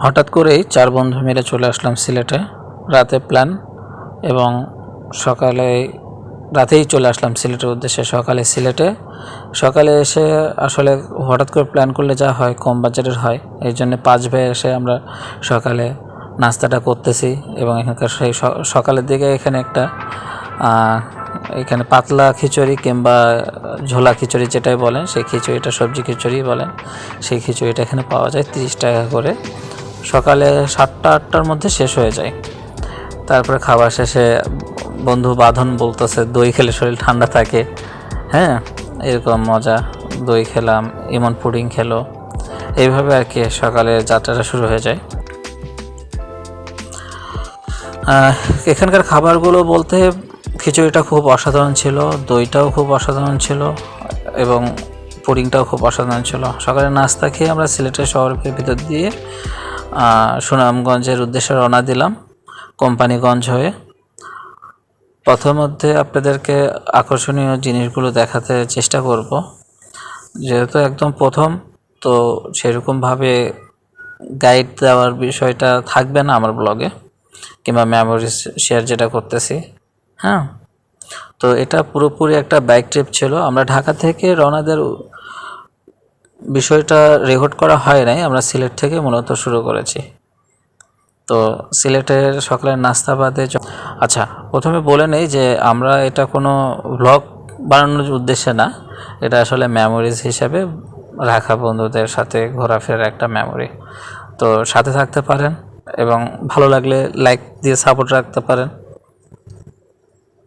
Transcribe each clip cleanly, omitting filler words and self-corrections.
হঠাৎ করেই 4 বন্ধু মিলে চলে আসলাম সিলেটে। রাতে প্ল্যান এবং সকালে রাতেই চলে আসলাম সিলেটের উদ্দেশ্যে। সকালে এসে আসলে হঠাৎ করে প্ল্যান করলে যা হয় কম বাজেটের হয়, এই জন্য 5 ভাই এসে আমরা সকালে নাস্তাটা করতেছি। এবং এখানকার সেই সকালের দিকে এখানে পাতলা খিচুড়ি কিংবা ঝোলা খিচুড়ি যেটাই বলেন, সেই খিচুড়িটা সবজি খিচুড়ি বলেন, সেই খিচুড়িটা এখানে পাওয়া যায় 30 টাকা করে। সকালে 7টা-8টার মধ্যে শেষ হয়ে যায়। তারপরে খাবার শেষে বন্ধু বাঁধন বলতেছে দই খেলে শরীর ঠান্ডা থাকে। হ্যাঁ, এরকম মজা। দই খেলাম, ইমন পুডিং খেলো, এইভাবে আর কি সকালে যাত্রাটা শুরু হয়ে যায়। এখানকার খাবারগুলো বলতে খিচুড়িটা খুব অসাধারণ ছিল, দইটাও খুব অসাধারণ ছিল এবং পুডিংটাও খুব অসাধারণ ছিল। সকালে নাস্তা খেয়ে আমরা সিলেটের শহরের ভিতর দিয়ে সুনামগঞ্জের উদ্দেশ্যে রওনা দিলাম কোম্পানিগঞ্জ হয়ে। প্রথমে আপনাদেরকে আকর্ষণীয় জিনিসগুলো দেখাতে চেষ্টা করব, যেহেতু একদম প্রথম, তো সেরকমভাবে গাইড দেওয়ার বিষয়টা থাকবে না আমার ব্লগে কিংবা মেমোরিজ শেয়ার যেটা করতেছি। হ্যাঁ, তো এটা পুরোপুরি একটা বাইক ট্রিপ ছিল। আমরা ঢাকা থেকে রওনা দেওয়ার বিষয়টা রেকর্ড করা হয় নাই, আমরা সিলেট থেকে মূলত শুরু করেছি। তো সিলেটের সকালের নাস্তা বাদে আচ্ছা, প্রথমে বলে নেই যে আমরা এটা কোনো ব্লগ বানানোর উদ্দেশ্যে না, এটা আসলে মেমোরিজ হিসাবে রাখা, বন্ধুদের সাথে ঘোরাফেরার একটা মেমোরি। তো সাথে থাকতে পারেন এবং ভালো লাগলে লাইক দিয়ে সাপোর্ট রাখতে পারেন।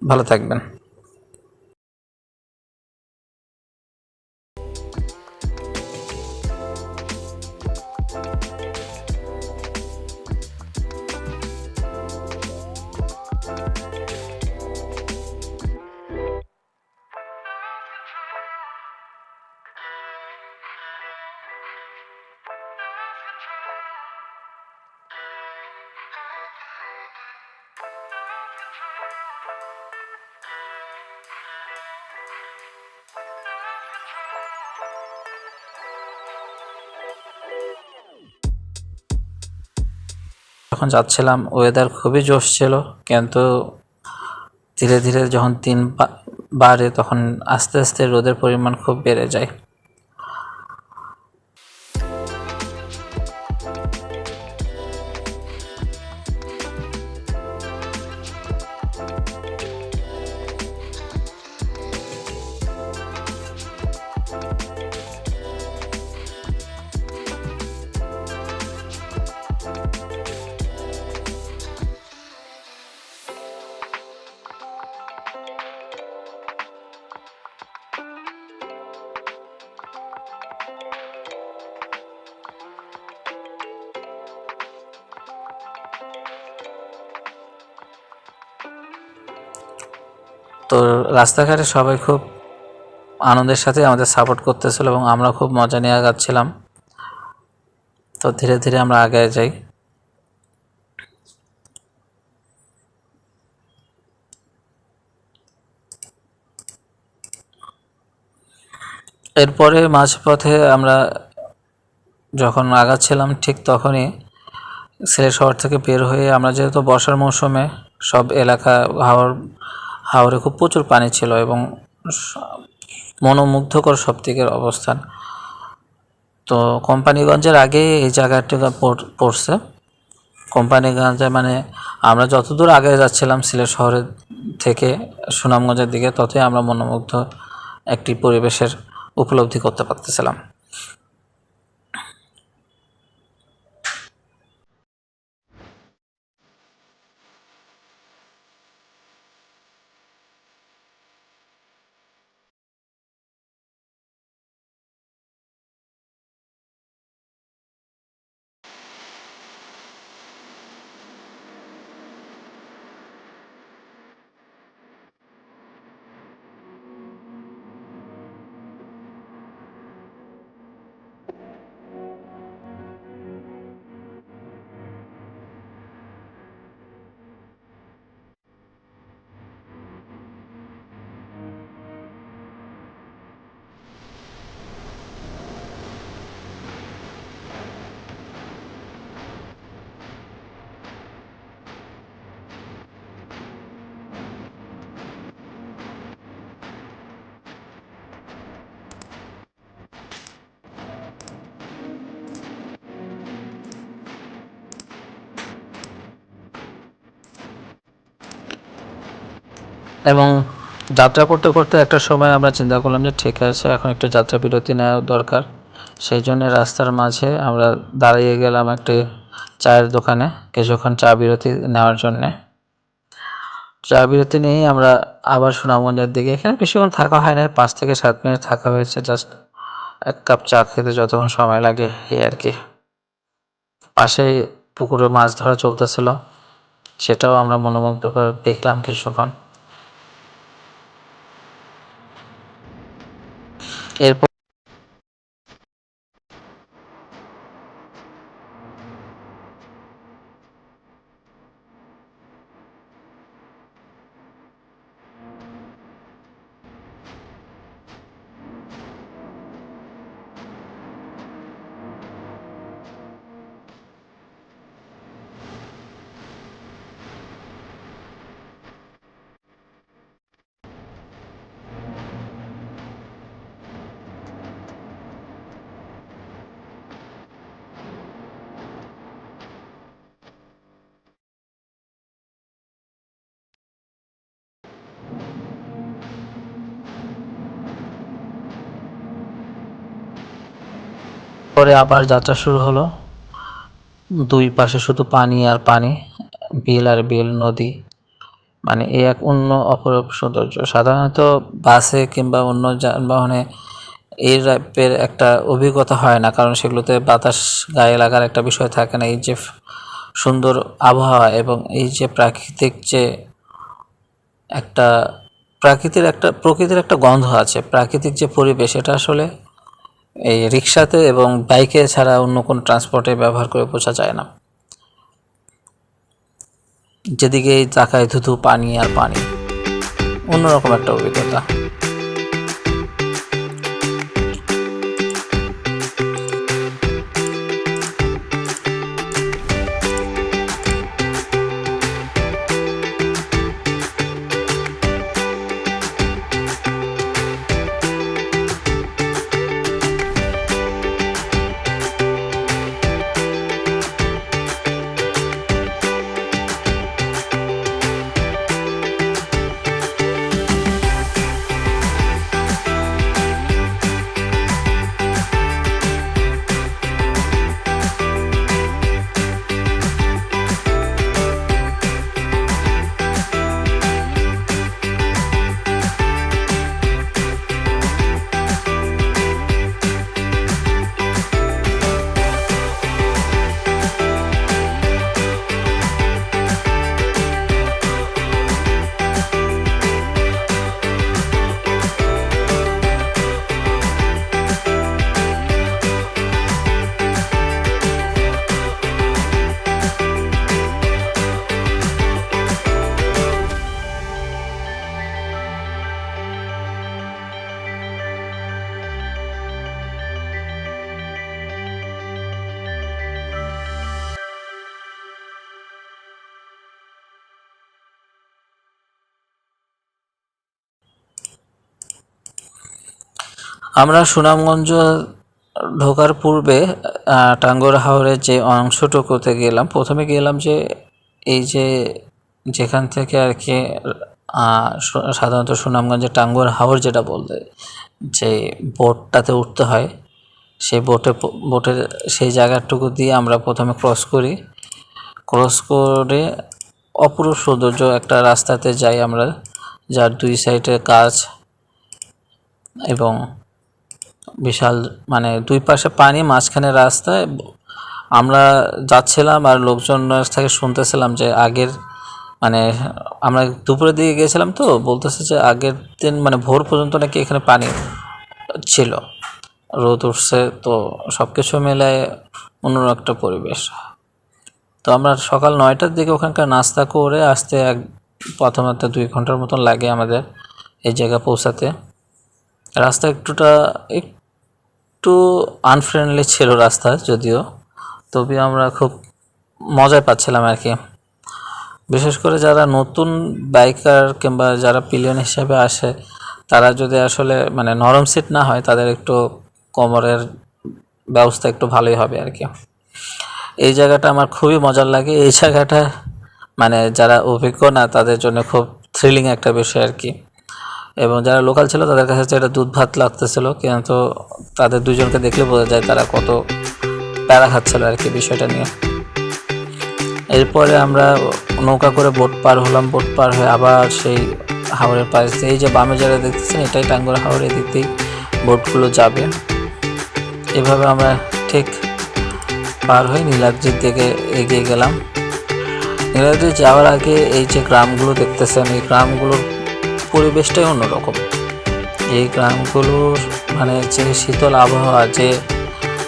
ভালো থাকবেন। যখন যাচ্ছিলাম ওয়েদার খুবই জোশ ছিল, কিন্তু ধীরে ধীরে যখন দিন বাড়ে তখন আস্তে আস্তে রোদের পরিমাণ খুব বেড়ে যায়। তো রাস্তাঘাটে সবাই খুব আনন্দের সাথে আমাদের সাপোর্ট করতেছিল এবং আমরা খুব মজা নিয়ে আগাচ্ছিলাম। তো ধীরে ধীরে আমরা আগে যাই। এরপরে মাঝপথে আমরা যখন আগাচ্ছিলাম ঠিক তখনই সিলেট শহর থেকে বের হয়ে আমরা, যেহেতু বর্ষার মৌসুমে সব এলাকা হাওরে খুব প্রচুর পানি ছিল এবং মনোমুগ্ধকর সব দিকের অবস্থান। তো কোম্পানিগঞ্জের আগে এই জায়গাটা পড়ছে। কোম্পানিগঞ্জে মানে আমরা যতদূর আগে যাচ্ছিলাম সিলেট শহরের থেকে সুনামগঞ্জের দিকে, ততই আমরা মনোমুগ্ধ একটি পরিবেশের উপলব্ধি করতে পারতেছিলাম। এবং যাত্রা করতে করতে একটা সময় আমরা চিন্তা করলাম যে ঠিক আছে, এখন একটু যাত্রা বিরতি নেওয়া দরকার। সেই জন্য রাস্তার মাঝে আমরা দাঁড়িয়ে গেলাম একটি চায়ের দোকানে কিছুক্ষণ চা বিরতি নেওয়ার জন্যে। চা বিরতি নিয়েই আমরা আবার সুনামগঞ্জের দিকে, এখানে বেশিক্ষণ থাকা হয় না, 5 থেকে 7 মিনিট থাকা হয়েছে, জাস্ট এক কাপ চা খেতে যতক্ষণ সময় লাগে এই আর কি। পাশেই পুকুরে মাছ ধরা চলতেছিল, সেটাও আমরা মনোমুগ্ধ করে দেখলাম কিছুক্ষণ। এরপর আবার যাত্রা শুরু হলো। দুই পাশে শুধু পানি আর পানি, বিল আর বিল, নদী, মানে এই এক অন্য অপরূপ সৌন্দর্য। সাধারণত বাসে কিংবা অন্য যানবাহনে এই টাইপের একটা অভিজ্ঞতা হয় না, কারণ সেগুলোতে বাতাস গায়ে লাগার একটা বিষয় থাকে না। এই যে সুন্দর আবহাওয়া এবং এই যে প্রাকৃতিক যে একটা প্রকৃতির একটা গন্ধ আছে, প্রাকৃতিক যে পরিবেশ, এটা আসলে এই রিক্সাতে এবং বাইকে ছাড়া অন্য কোনো ট্রান্সপোর্টে ব্যবহার করে বোঝা যায় না। যেদিকে তাকায় ধুধু পানি আর পানি, অন্যরকম একটা অভিজ্ঞতা। আমরা সুনামগঞ্জ ঢোকার পূর্বে টাঙ্গুয়ার হাওরের যে অংশটুকুতে গেলাম, প্রথমে গেলাম যে এই যে যেখান থেকে আর কি সাধারণত সুনামগঞ্জের টাঙ্গুয়ার হাওর যেটা বলতে, যে বোটটাতে উঠতে হয়, সেই বোটের সেই জায়গাটুকু দিয়ে আমরা প্রথমে ক্রস করে অপূর্ব সৌন্দর্য একটা রাস্তাতে যাই আমরা, যার দুই সাইডে গাছ এবং বিশাল, মানে দুই পাশে পানি, মাঝখানে রাস্তায় আমরা যাচ্ছিলাম। আর লোকজন থেকে শুনতেছিলাম যে আগের, মানে আমরা দুপুরের দিকে গিয়েছিলাম, তো বলতেছে যে আগের দিন মানে ভোর পর্যন্ত নাকি এখানে পানি ছিল, রোদ উঠছে, তো সব কিছু মিলায় অন্য একটা পরিবেশ। তো আমরা সকাল 9টার দিকে ওখানকার নাস্তা করে আসতে প্রথমত 2 ঘন্টার মতন লাগে আমাদের এই জায়গা পৌঁছাতে। রাস্তা একটু আনফ্রেন্ডলি ছিল রাস্তা যদিও, তবে আমরা খুব মজায় পাচ্ছিলাম আর কি। বিশেষ করে যারা নতুন বাইকার কিংবা যারা পিলিয়ন হিসেবে আসে, তারা যদি আসলে মানে নরম সিট না হয়, তাদের একটু কোমরের ব্যবস্থা একটু ভালোই হবে আর কি। এই জায়গাটা আমার খুবই মজার লাগে। এই জায়গাটা মানে যারা অভিজ্ঞ না, তাদের জন্য খুব থ্রিলিং একটা বিষয় আর কি। এবং যারা লোকাল ছিল তাদের কাছে এটা দুধ ভাত লাগতেছিল, কিন্তু তাদের দুজনকে দেখলে বোঝা যায় তারা কত প্যারা খাচ্ছিল আর কি বিষয়টা নিয়ে। এরপরে আমরা নৌকা করে বোট পার হলাম, বোট পার হয়ে আবার সেই হাওরের পাশ দিয়ে, এই যে বামে যারা দেখতেছেন এটাই টাঙ্গুয়ার হাওর, এদিক দিয়েই বোটগুলো যাবে। এভাবে আমরা ঠিক পার হয়ে নীলাদ্রির দিকে এগিয়ে গেলাম। নীলাদ্রি যাওয়ার আগে এই যে গ্রামগুলো দেখতেছেন, এই গ্রামগুলোর পরিবেশটাই অন্যরকম। এই গ্রামগুলোর মানে যে শীতল আবহাওয়া, যে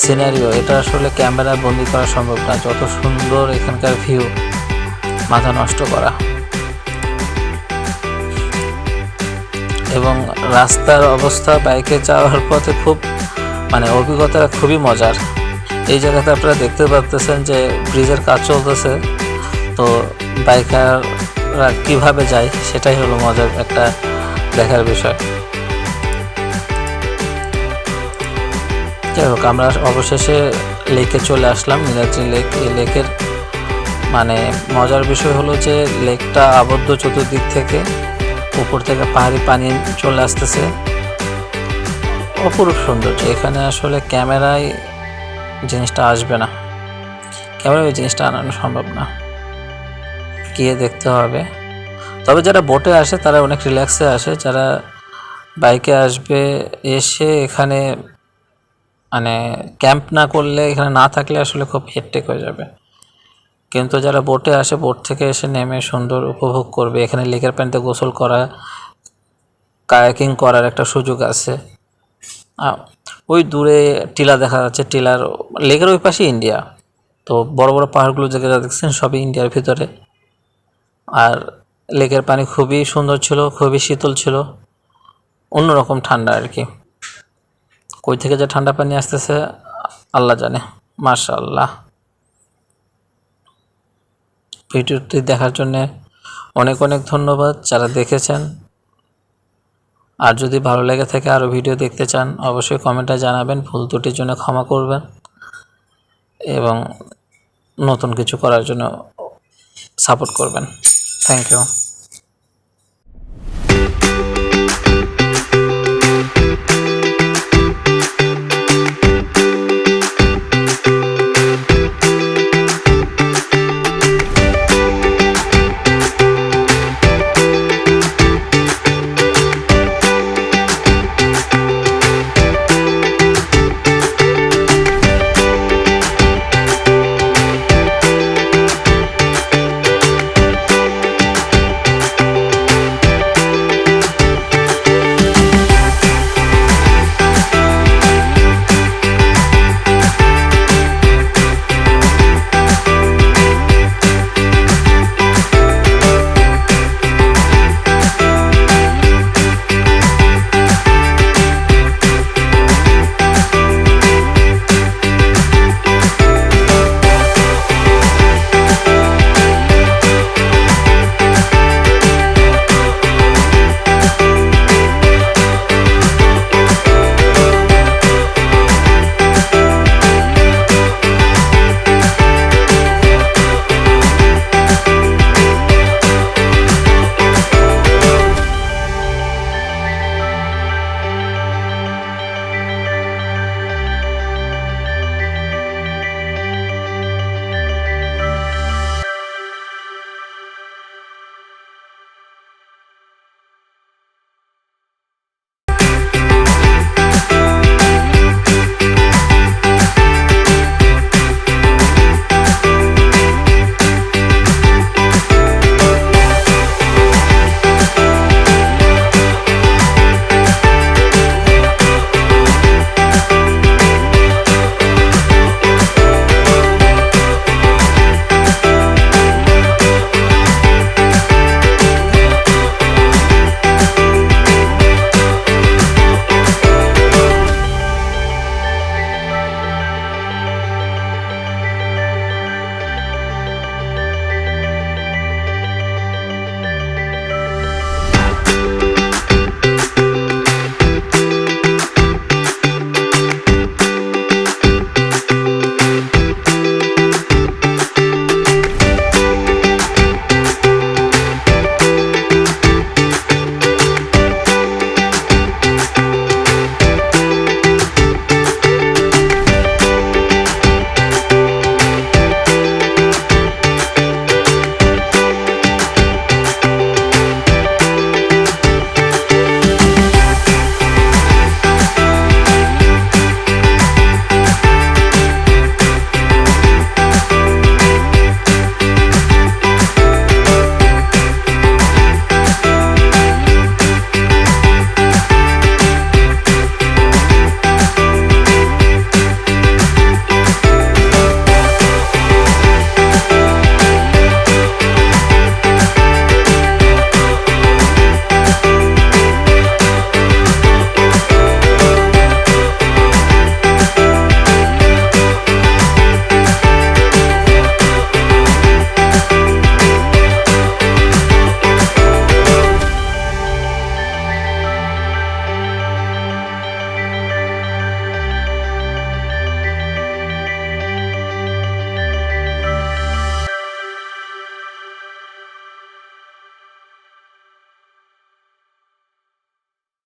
সিনারিও, এটা আসলে ক্যামেরায় বন্দি করা সম্ভব না। যত সুন্দর এখানকার ভিউ, মাথা নষ্ট করা। এবং রাস্তার অবস্থা বাইকে যাওয়ার পথে খুব মানে অভিজ্ঞতা খুবই মজার। এই জায়গাতে আপনারা দেখতে পাচ্ছেন যে ব্রিজের কাজ চলতেছে, তো বাইকাররা কীভাবে যায় সেটাই হলো মজার একটা দেখার বিষয়। যাই হোক, আমরা অবশেষে লেকে চলে আসলাম, নীলাদ্রি লেক। এই লেকের মানে মজার বিষয় হলো যে লেকটা আবদ্ধ চতুর্দিক থেকে, উপর থেকে পাহাড়ি পানি চলে আসতেছে, অপরূপ সৌন্দর্য। এখানে আসলে ক্যামেরায় জিনিসটা আসবে না, ক্যামেরায় ওই জিনিসটা আনানো সম্ভব না, গিয়ে দেখতে হবে। তবে যারা বোটে আসে তারা অনেক রিল্যাক্সে আসে, যারা বাইকে আসবে এসে এখানে মানে ক্যাম্প না করলে, এখানে না থাকলে আসলে খুব হেডটেক হয়ে যাবে। কিন্তু যারা বোটে আসে, বোট থেকে এসে নেমে সুন্দর উপভোগ করবে। এখানে লেকের পানিতে গোসল করা, কায়াকিং করার একটা সুযোগ আছে। ওই দূরে টিলা দেখা যাচ্ছে, টিলার লেকের ওই পাশে ইন্ডিয়া। তো বড় বড় পাহাড়গুলো যেগুলো দেখছেন সবই ইন্ডিয়ার ভিতরে। আর লেকের পানি খুবই সুন্দর ছিল, খুবই শীতল ছিল, অন্যরকম ঠান্ডা আর কি। কই থেকে যে ঠান্ডা পানি আসতেছে আল্লাহ জানে। মাশাআল্লাহ। ভিডিওটি দেখার জন্য অনেক অনেক ধন্যবাদ যারা দেখেছেন। আর যদি ভালো লেগে থাকে, আরও ভিডিও দেখতে চান, অবশ্যই কমেন্টে জানাবেন। ভুল ত্রুটির জন্য ক্ষমা করবেন এবং নতুন কিছু করার জন্য সাপোর্ট করবেন। Thank you.